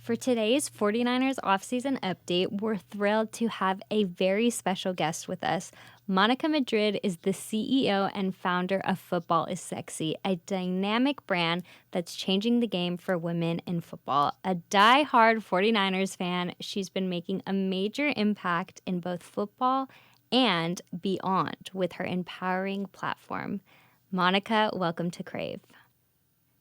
For today's 49ers offseason update, we're thrilled to have a very special guest with us. Monica Madrid is the CEO and founder of Football is Sexy, a dynamic brand that's changing the game for women in football. A die-hard 49ers fan, she's been making a major impact in both football and beyond with her empowering platform. Monica, welcome to Crave.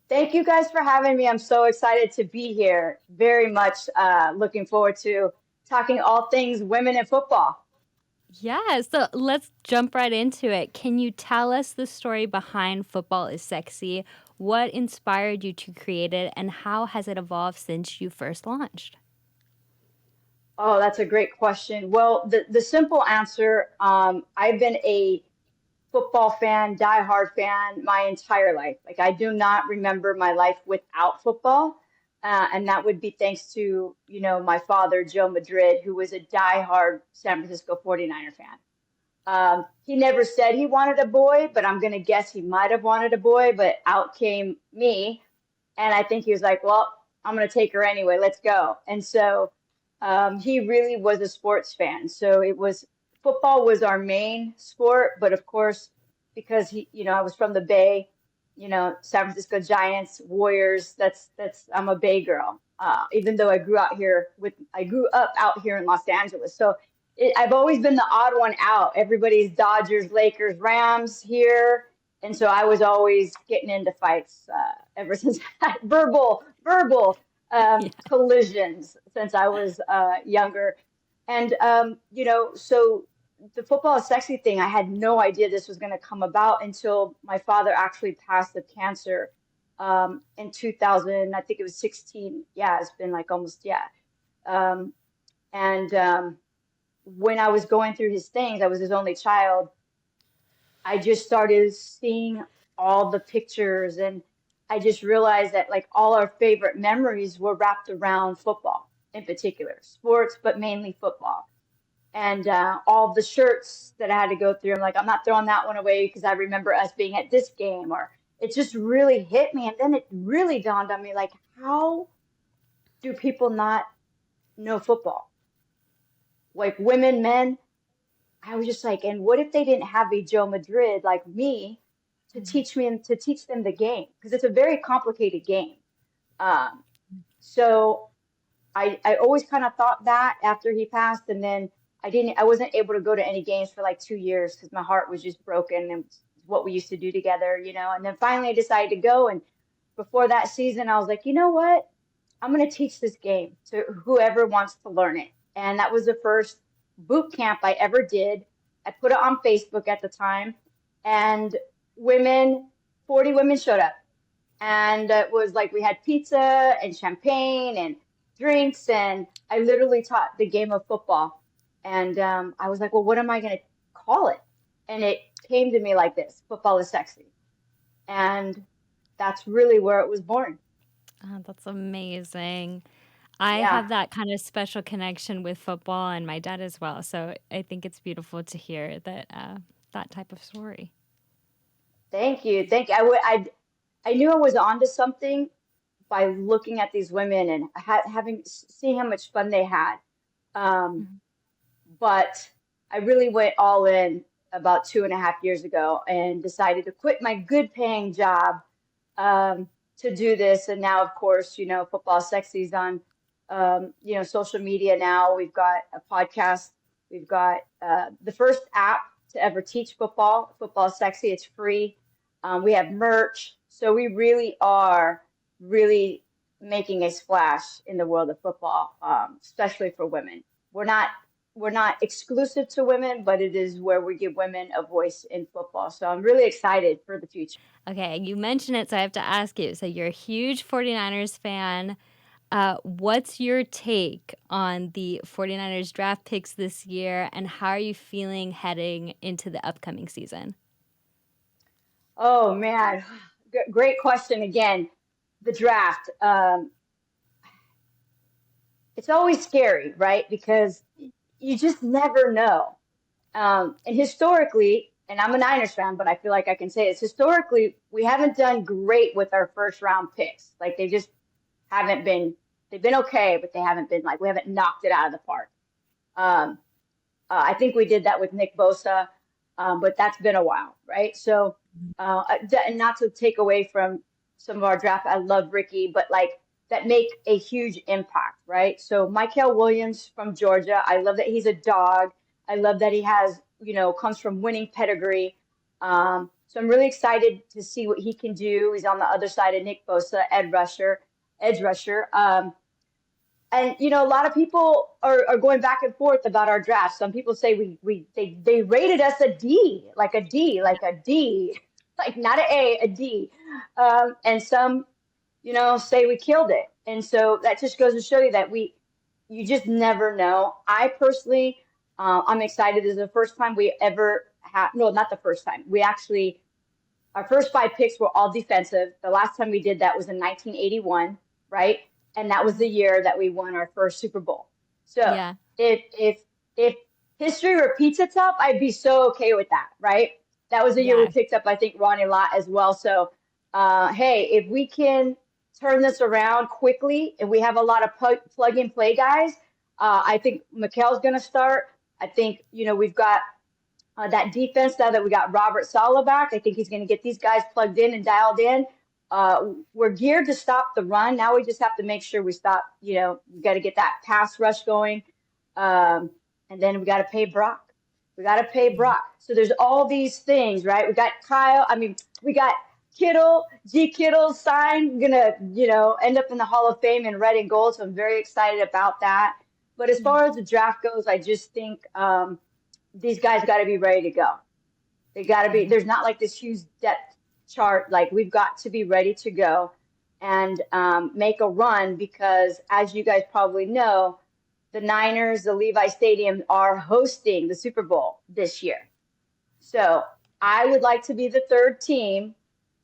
Thank you guys for having me. I'm so excited to be here. Very much looking forward to talking all things women in football. Yeah, so let's jump right into it. Can you tell us the story behind Football is Sexy? What inspired you to create it, and how has it evolved since you first launched? Oh, that's a great question. Well, the simple answer, I've been a football fan, diehard fan my entire life. Like I do not remember my life without football. And that would be thanks to, my father, Joe Madrid, who was a diehard San Francisco 49er fan. He never said he wanted a boy, but I'm going to guess he might have wanted a boy, but out came me. And I think he was like, well, I'm going to take her anyway. Let's go. And so he really was a sports fan. So football was our main sport, but of course, because I was from the Bay, San Francisco Giants, Warriors. I'm a Bay girl. Even though I grew up out here in Los Angeles. So I've always been the odd one out. Everybody's Dodgers, Lakers, Rams here. And so I was always getting into fights ever since verbal collisions since I was younger. And, so the Football is Sexy thing, I had no idea this was going to come about until my father actually passed of cancer in 2000. I think it was 16. Yeah, it's been like almost, yeah. When I was going through his things, I was his only child. I just started seeing all the pictures, and I just realized that like all our favorite memories were wrapped around football in particular, sports, but mainly football. And all the shirts that I had to go through, I'm like, I'm not throwing that one away because I remember us being at this game, or it just really hit me. And then it really dawned on me, like, how do people not know football? Like women, men, I was just like, and what if they didn't have a Joe Madrid like me to teach them the game? Because it's a very complicated game. So I always kind of thought that after he passed, and then I wasn't able to go to any games for like 2 years because my heart was just broken and what we used to do together, and then finally I decided to go. And before that season, I was like, you know what? I'm going to teach this game to whoever wants to learn it. And that was the first boot camp I ever did. I put it on Facebook at the time, and 40 women showed up. And it was like we had pizza and champagne and drinks, and I literally taught the game of football. And I was like, well, what am I going to call it? And it came to me like this: Football is Sexy. And that's really where it was born. Oh, that's amazing. I Yeah. have that kind of special connection with football and my dad as well. So I think it's beautiful to hear that type of story. Thank you. Thank you. I knew I was onto something by looking at these women and seeing how much fun they had. Um, but I really went all in about 2.5 years ago and decided to quit my good paying job to do this. And now, of course, Football Sexy is on, social media now. We've got a podcast. We've got the first app to ever teach Football Sexy. It's free. We have merch. So we really are really making a splash in the world of football, especially for women. We're not exclusive to women, but it is where we give women a voice in football. So I'm really excited for the future. Okay, you mentioned it, so I have to ask you. So you're a huge 49ers fan. What's your take on the 49ers draft picks this year, and how are you feeling heading into the upcoming season? Oh, man. Great question again. The draft. It's always scary, right? Because you just never know. And historically, and I'm a Niners fan, but I feel like I can say this, historically, we haven't done great with our first round picks. Like they just haven't been they've been okay, but they haven't been like, we haven't knocked it out of the park. Um, I think we did that with Nick Bosa, but that's been a while, right? So, and not to take away from some of our draft, I love Ricky, but like that make a huge impact, right? So, Michael Williams from Georgia, I love that he's a dog. I love that he has, comes from winning pedigree. So, I'm really excited to see what he can do. He's on the other side of Nick Bosa, edge rusher. And a lot of people are going back and forth about our draft. Some people say they rated us a D, like a D, like a D, like not an A, a D. And some, say we killed it. And so that just goes to show you that you just never know. I personally, I'm excited. This is the first time we ever had, no, not the first time. Our first 5 picks were all defensive. The last time we did that was in 1981, right? And that was the year that we won our first Super Bowl. So Yeah. if history repeats itself, I'd be so okay with that, right? That was the year we Yeah. picked up, I think, Ronnie Lott as well. So, hey, if we can turn this around quickly, and we have a lot of plug and play guys, I think Mikel's going to start. I think, we've got that defense now that we got Robert Saleh back. I think he's going to get these guys plugged in and dialed in. We're geared to stop the run. Now we just have to make sure we stop, we got to get that pass rush going. And then we got to pay Brock. We got to pay Brock. So there's all these things, right? We got we got Kittle, Kittle signed, gonna, end up in the Hall of Fame in red and gold. So I'm very excited about that. But as far as the draft goes, I just think these guys got to be ready to go. They got to be, there's not like this huge depth chart. Like we've got to be ready to go and make a run because as you guys probably know, the Niners, the Levi Stadium are hosting the Super Bowl this year. So I would like to be the third team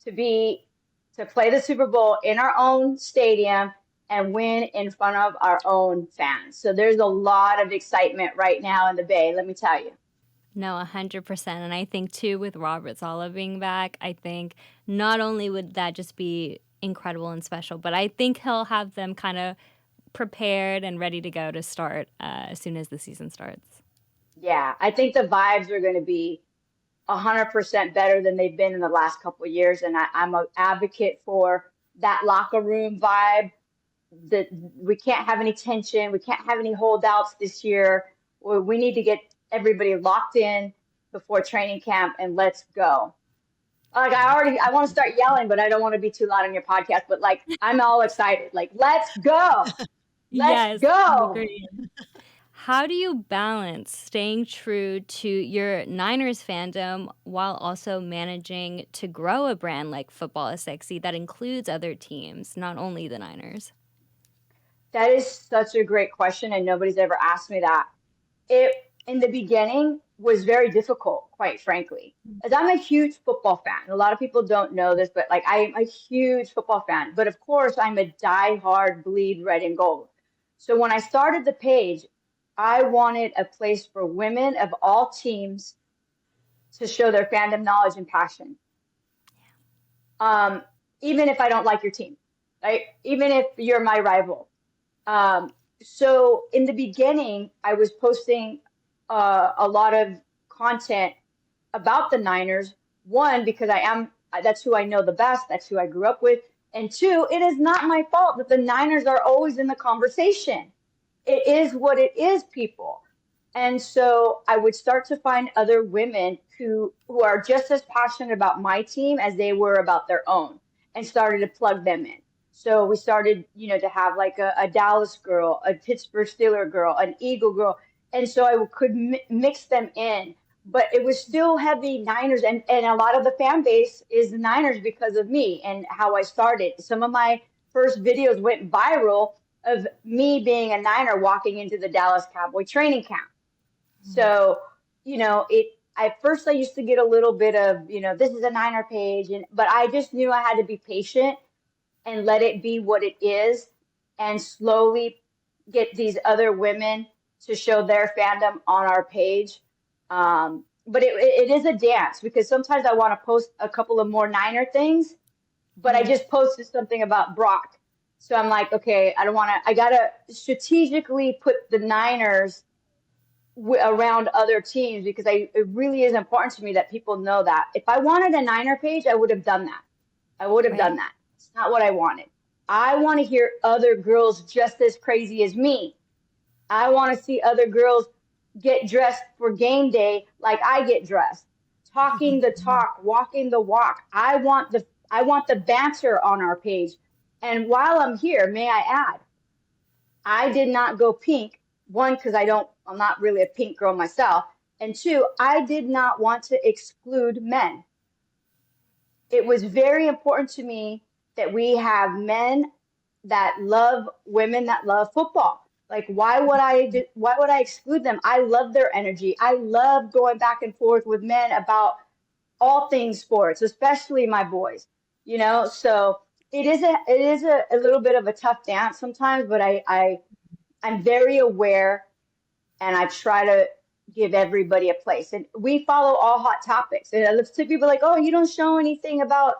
to play the Super Bowl in our own stadium and win in front of our own fans. So there's a lot of excitement right now in the Bay, let me tell you. No, 100%. And I think, too, with Robert Saleh being back, I think not only would that just be incredible and special, but I think he'll have them kind of prepared and ready to go to start as soon as the season starts. Yeah, I think the vibes are going to be 100% better than they've been in the last couple of years. And I'm an advocate for that locker room vibe. That we can't have any tension. We can't have any holdouts this year. We need to get everybody locked in before training camp and let's go. Like I want to start yelling, but I don't want to be too loud on your podcast. But like, I'm all excited. Like, let's go. Let's Yes, go. agreed. How do you balance staying true to your Niners fandom while also managing to grow a brand like Football is Sexy that includes other teams, not only the Niners? That is such a great question, and nobody's ever asked me that. It in the beginning was very difficult, quite frankly, as I'm a huge football fan. A lot of people don't know this, but like I'm a huge football fan. But of course, I'm a diehard bleed red and gold. So when I started the page, I wanted a place for women of all teams to show their fandom knowledge and passion. Even if I don't like your team, right? Even if you're my rival. So in the beginning, I was posting a lot of content about the Niners. One, because that's who I know the best. That's who I grew up with. And two, it is not my fault that the Niners are always in the conversation. It is what it is, people. And so I would start to find other women who are just as passionate about my team as they were about their own and started to plug them in. So we started, to have like a Dallas girl, a Pittsburgh Steeler girl, an Eagle girl. And so I could mix them in. But it was still heavy Niners. And a lot of the fan base is the Niners because of me and how I started. Some of my first videos went viral of me being a Niner walking into the Dallas Cowboy training camp. So, at first I used to get a little bit of, this is a Niner page, but I just knew I had to be patient and let it be what it is and slowly get these other women to show their fandom on our page. But it is a dance because sometimes I want to post a couple of more Niner things, but I just posted something about Brock. So I'm like, okay, I don't want to, I got to strategically put the Niners around other teams because it really is important to me that people know that. If I wanted a Niner page, I would have done that. I would have done Right. that. It's not what I wanted. I want to hear other girls just as crazy as me. I want to see other girls get dressed for game day like I get dressed, talking the talk, walking the walk. I want the banter on our page. And while I'm here, may I add, I did not go pink. One, because I'm not really a pink girl myself. And two, I did not want to exclude men. It was very important to me that we have men that love women that love football. Like, why would I exclude them? I love their energy. I love going back and forth with men about all things sports, especially my boys. So it is a little bit of a tough dance sometimes, but I'm very aware and I try to give everybody a place. And we follow all hot topics. And some people are like, oh, you don't show anything about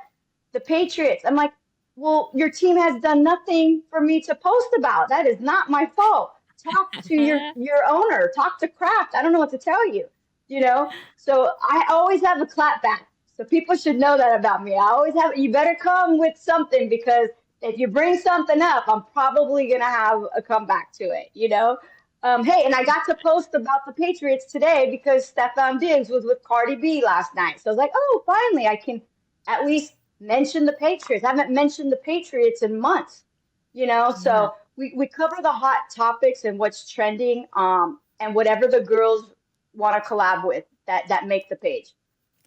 the Patriots. I'm like, well, your team has done nothing for me to post about. That is not my fault. Talk to your owner. Talk to Kraft. I don't know what to tell you. So I always have a clap back. So people should know that about me. I always have. You better come with something because if you bring something up, I'm probably gonna have a comeback to it. Hey, and I got to post about the Patriots today because Stefan Diggs was with Cardi B last night. So I was like, oh, finally, I can at least mention the Patriots. I haven't mentioned the Patriots in months. Yeah. So we cover the hot topics and what's trending, and whatever the girls want to collab with that make the page.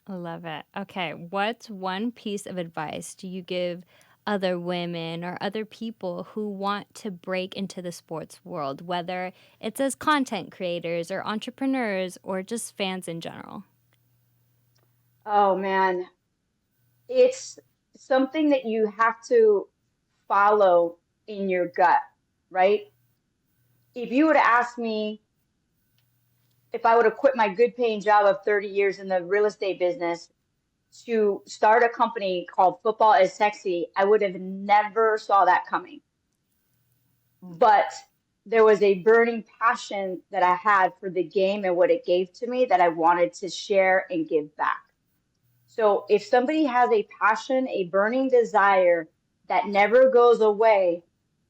I love it. Okay, what's one piece of advice do you give other women or other people who want to break into the sports world, whether it's as content creators or entrepreneurs or just fans in general? Oh man, it's something that you have to follow in your gut, right? If you would have asked me if I would have quit my good paying job of 30 years in the real estate business to start a company called Football is Sexy, I would have never saw that coming. But there was a burning passion that I had for the game and what it gave to me that I wanted to share and give back. So if somebody has a passion, a burning desire that never goes away,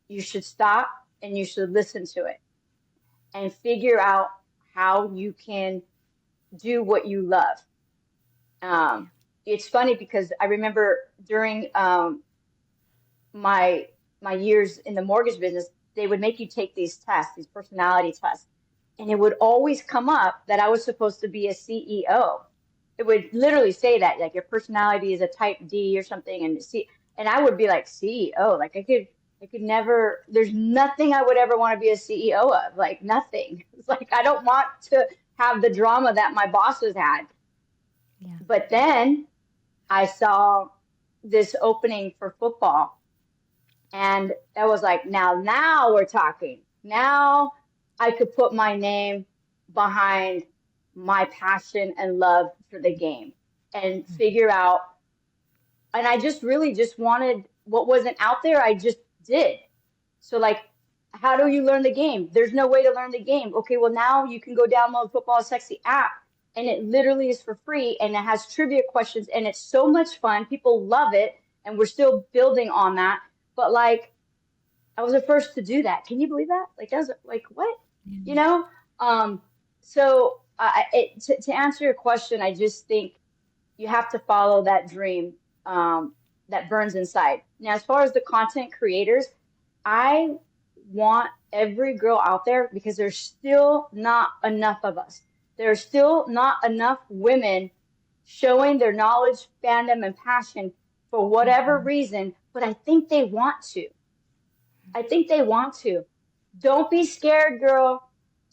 you should stop and you should listen to it and figure out how you can do what you love. Um, it's funny because I remember during my my years in the mortgage business, they would make you take these tests, these personality tests, and it would always come up that I was supposed to be a CEO. It would literally say that, like your personality is a type D or something, and I would be like CEO, like I could never. There's nothing I would ever want to be a CEO of, like nothing. It's like I don't want to have the drama that my bosses had. Yeah. But then I saw this opening for football, and that was like, now we're talking. Now I could put my name behind my passion and love for the game and figure out. And I just really just wanted what wasn't out there, I just did. So, like, how do you learn the game? There's no way to learn the game. Okay, well, now you can go download Football Sexy app, and it literally is for free, and it has trivia questions, and it's so much fun. People love it, and we're still building on that. But, like, I was the first to do that. Can you believe that? Like, that was like, what? You know? Um, to answer your question, I just think you have to follow that dream, that burns inside. Now, as far as the content creators, I want every girl out there because there's still not enough of us. There's still not enough women showing their knowledge, fandom, and passion for whatever reason, but I think they want to. I think they want to. Don't be scared, girl.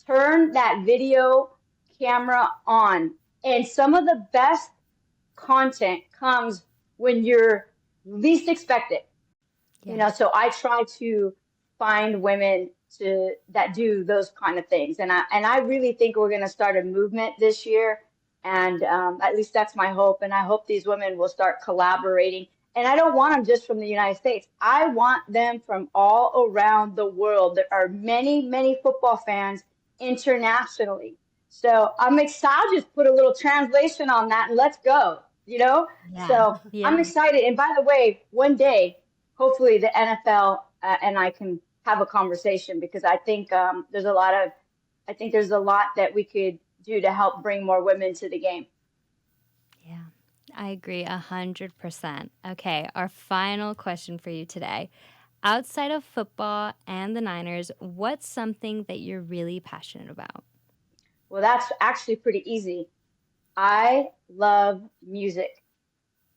Turn that video camera on. And some of the best content comes when you're least expected. Yeah. So I try to find women to that do those kind of things, and I really think we're going to start a movement this year, and at least that's my hope. And I hope these women will start collaborating And I don't want them just from the United States. I want them from all around the world. There are many, many football fans internationally. So I'm excited. I'll just put a little translation on that and let's go, you know? Yeah. So I'm Yeah. excited. And by the way, one day, hopefully the NFL and I can have a conversation because I think there's a lot that we could do to help bring more women to the game. Yeah. I agree 100%. Okay, our final question for you today. Outside of football and the Niners, what's something that you're really passionate about? Well, that's actually pretty easy. I love music.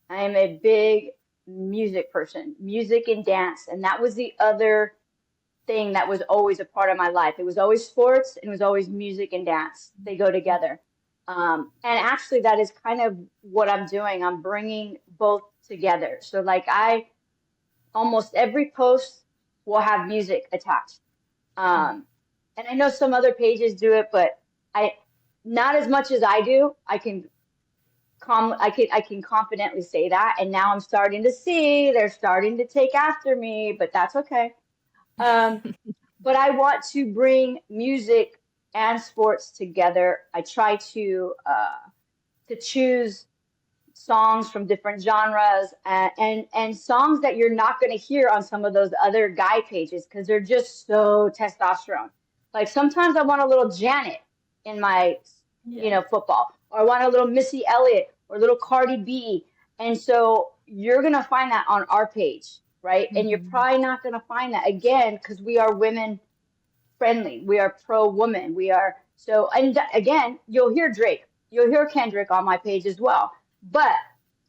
I am a big music person, music and dance. And that was the other thing that was always a part of my life. It was always sports and it was always music and dance. They go together. And actually, that is kind of what I'm doing. I'm bringing both together. So, like, I almost every post will have music attached. Um, and I know some other pages do it, but I not as much as I do. I can confidently say that. And now I'm starting to see they're starting to take after me, but that's okay. Um, but I want to bring music and sports together. I try to choose songs from different genres and songs that you're not going to hear on some of those other guy pages because they're just so testosterone. Like sometimes I want a little Janet in my, Yeah. football, or I want a little Missy Elliott or a little Cardi B. And so you're going to find that on our page, right? And you're Mhm. probably not going to find that again because we are women friendly. We are pro woman. We are so, and again, you'll hear Drake, you'll hear Kendrick on my page as well. But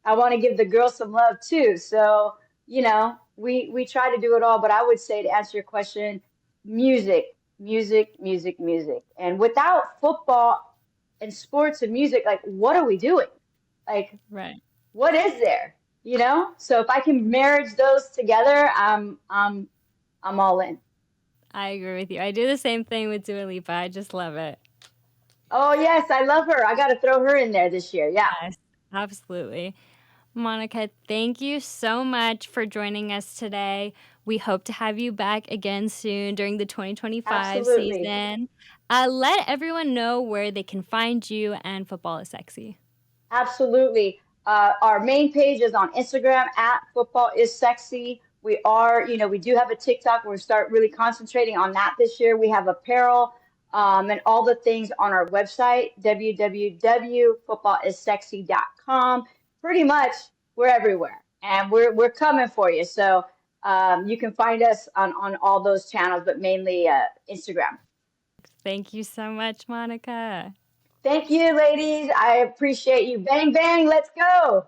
I want to give the girls some love too. So, we try to do it all. But I would say to answer your question, music, music, music, music. And without football and sports and music, like what are we doing? Like, Right. what is there? So if I can marriage those together, I'm all in. I agree with you. I do the same thing with Dua Lipa. I just love it. Oh yes, I love her. I got to throw her in there this year. Yeah, Yes, absolutely. Monica, thank you so much for joining us today. We hope to have you back again soon during the 2025 absolutely. season. Let everyone know where they can find you and Football is Sexy. Absolutely. Our main page is on Instagram at Football is Sexy. We do have a TikTok. We're start really concentrating on that this year. We have apparel and all the things on our website, www.footballissexy.com. Pretty much, we're everywhere, and we're coming for you. So you can find us on all those channels, but mainly Instagram. Thank you so much, Monica. Thank you, ladies. I appreciate you. Bang, bang. Let's go.